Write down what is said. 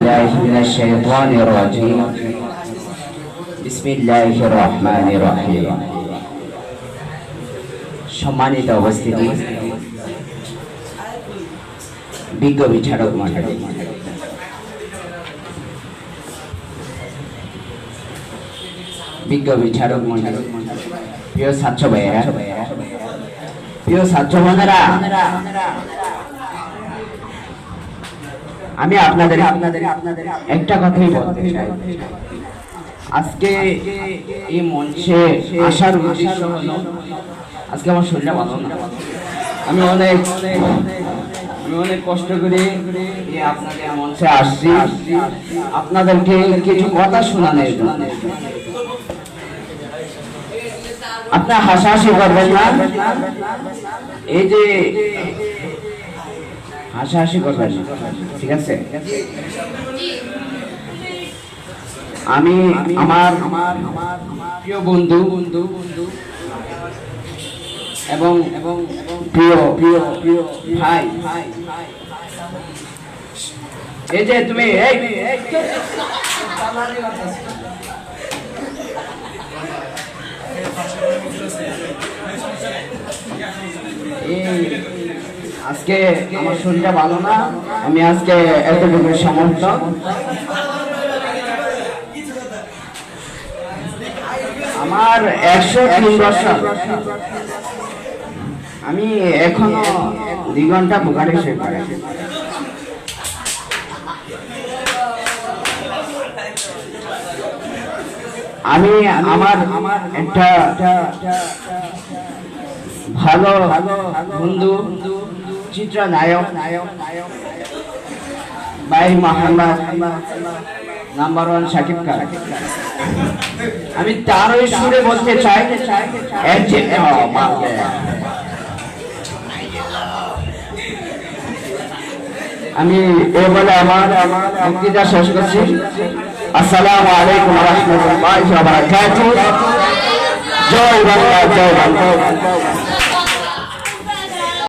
الله من الشيطان الرجيم بسم الله الرحمن الرحيم সম্মানিত উপস্থিতি বিজ্ঞ বিচারক মণ্ডলী প্রিয় ছাত্র ভাইয়েরা প্রিয় ছাত্র বোনেরা আমি আপনাদের একটা কথাই বলতে চাই আজকে এই মঞ্চে আসার উদ্দেশ্য হলো আজকে আমার শরীরটা ভালো না আমি অনেক কষ্ট করে আপনাদের মঞ্চে আসছি আপনাদেরকে কিছু কথা শোনানোর জন্য আপনারা হাসাহাসি করবেন না এই যে হাসাহাসি করবেন না ঠিক আছে আমি আমার প্রিয় বন্ধু এবং প্রিয় ভাই এই যে তুমি আজকে আমার শরীরটা ভালো না আমি আজকে এতটুকু সমর্থ আমার 103 বছর আমি এখনো 2 ঘন্টা বুখারে শুয়ে পড়ে আমি আমার একটা ভালো বন্ধু চিত্রনায়ক ভাই মোহাম্মদ নাম্বার 1 শাকিব খান আমি তারই সুরে বলতে চাই আমি এই বলে আমার বক্তৃতা শেষ করছি আসসালামু আলাইকুম ওয়া রাহমাতুল্লাহি ওয়া বারাকাতুহু জয় বাংলা জয় বাংলা